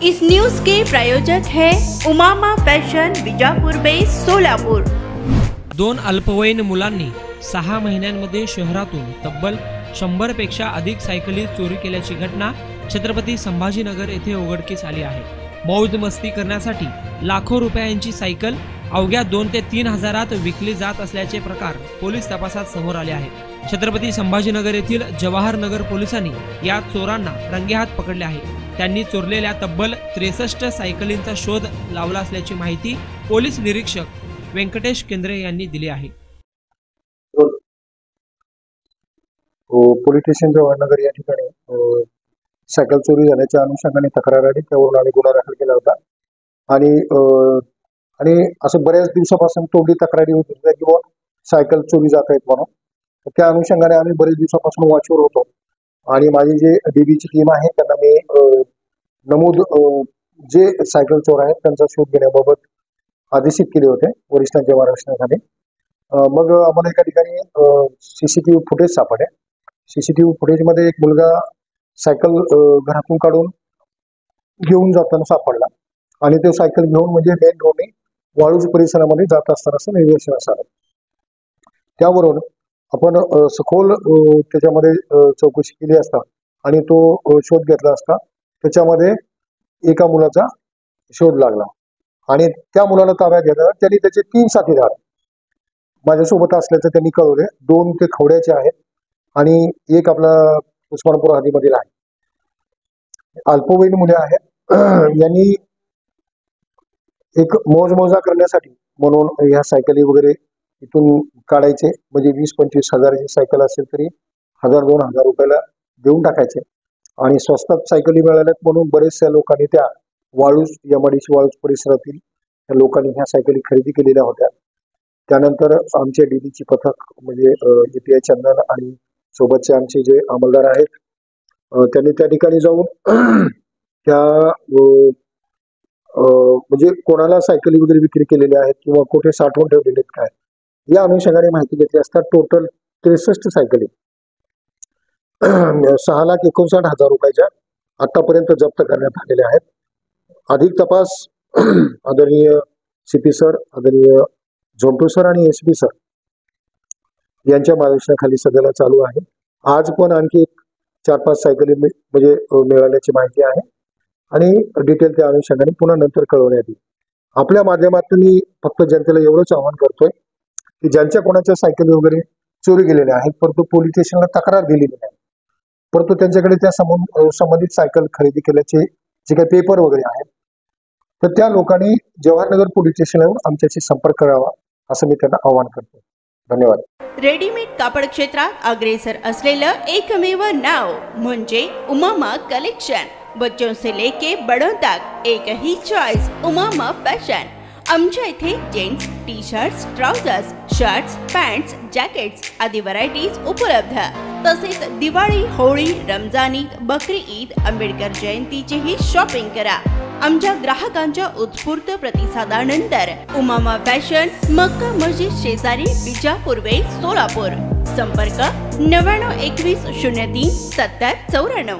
इस news के प्रायोजक है Umama fashion Bijapur base Solapur. 2 अल्पवयीन मुलांनी 6 महिन्यांमध्ये शहरातून तब्बल 100 पेक्षा अधिक सायकली चोरी केल्याची घटना छत्रपती संभाजीनगर येथे उघडकीस आली आहे। मौज मस्ती करण्यासाठी लाखो रुपयांची सायकल अवघ्या 2 ते 3 हजारात विकली जात असल्याचे प्रकार पोलीस तपासात समोर आले आहेत। छत्रपती संभाजीनगर येथील जवाहर नगर पोलिसांनी या चोरांना रंगेहात पकडले आहे। त्यांनी चोरलेल्या तब्बल 63 सायकलींचा शोध लावला असल्याची माहिती पोलीस निरीक्षक व्यंकटेश केंद्रे यांनी दिली आहे। पोलीस स्टेशन जवाहरनगर या ठिकाणी सायकल चोरी झाल्याच्या अनुषंगाने तक्रार आली, त्यावरून आम्ही गुन्हा दाखल केला होता। आणि असं बऱ्याच दिवसापासून तोंडी तक्रारी होत होत्या की सायकल चोरी जात आहेत म्हणून। त्या अनुषंगाने आम्ही बरेच दिवसापासून वॉचवर होतो आणि माझी जे डीबीची टीम आहे त्यांना मी नमूद जे सायकल चोर आहेत त्यांचा शोध घेण्याबाबत आदेशित केले होते वरिष्ठांच्या मार्गदर्शनाखाली। मग आम्हाला एका ठिकाणी सीसीटीव्ही फुटेज सापडले। सीसीटीव्ही फुटेजमध्ये एक मुलगा सायकल घरातून काढून घेऊन जाताना सापडला आणि तो सायकल घेऊन म्हणजे मेन रोडने वाळूज परिसरामध्ये जात असताना निदर्शनास आलं। त्यावरून आपण सखोल त्याच्यामध्ये चौकशी केली असता आणि तो शोध घेतला असता त्याच्यामध्ये एका मुलाचा शोध लागला आणि त्या मुलाला ताब्यात घेतला। त्यांनी त्याचे 3 साथीदार माझ्यासोबत असल्याचं त्यांनी कळवले। 2 ते खवड्याचे आहेत आणि एक आपला उस्मानपूर हद्दीमधील आहे। अल्पवयीन मुले आहेत। यांनी एक मोजमोजा करण्यासाठी म्हणून ह्या सायकली वगैरे इथून काढायचे, म्हणजे 20-25 हजाराची सायकल असेल तरी 1000-2000 रुपयाला देऊन टाकायचे आणि स्वस्तात सायकली मिळाल्यात म्हणून बरेचशा लोकांनी त्या वाळूज एमआयडीसी वाळूज परिसरातील त्या लोकांनी ह्या सायकली खरेदी केलेल्या होत्या। त्यानंतर आमचे डीबीची पथक म्हणजे EPI चंदन आणि सोबतचे आमचे जे अंमलदार आहेत त्यांनी त्या ठिकाणी जाऊन त्या म्हणजे कोणाला सायकली वगैरे विक्री केलेल्या आहेत किंवा कुठे साठवून ठेवलेले आहेत काय या अनुषंगाने माहिती घेतली असता टोटल 63 सायकली 6,59,000 रुपयाच्या आतापर्यंत जप्त करण्यात आलेल्या आहेत। अधिक तपास आदरणीय CP सर, आदरणीय झोंटू सर आणि SP सर यांच्या मार्गदर्शनाखाली सध्याला चालू आहे। आज पण आणखी 4-5 सायकली म्हणजे मिळाल्याची माहिती आहे आणि डिटेल त्या अनुषंगाने पुन्हा नंतर कळवण्यात येईल। आपल्या माध्यमातून मी फक्त जनतेला एवढंच आवाहन करतोय की ज्यांच्या कोणाच्या सायकली वगैरे चोरी गेलेल्या आहेत परंतु पोलीस स्टेशनला तक्रार दिलेली नाही, परंतु त्यांच्याकडे त्या संबंधित सायकल खरेदी केल्याचे जे काही पेपर वगैरे आहेत तर त्या लोकांनी जवाहरनगर पोलीस स्टेशनवर आमच्याशी संपर्क करावा असं मी त्यांना आवाहन करतो। धन्यवाद। रेडीमेड कापड क्षेत्रात अग्रेसर असलेलं एकमेव नाव म्हणजे उमामा कलेक्शन। बच्चों से लेके बड़ों तक एक ही चॉइस, उमामा फैशन। आमच्या इथे gents T shirts, trousers, shirts, pants, jackets आदी व्हरायटीज उपलब्ध। तसेच दिवाळी, होळी, रमजान ईद, बकरी ईद, आंबेडकर जयंतीचीही शॉपिंग करा। आमच्या ग्राहकांच्या उत्स्फूर्त प्रतिसादानंतर उमामा फॅशन मक्का मस्जिद शेजारी बीजापुर वेस सोलापूर। संपर्क 99 21 03 70 94।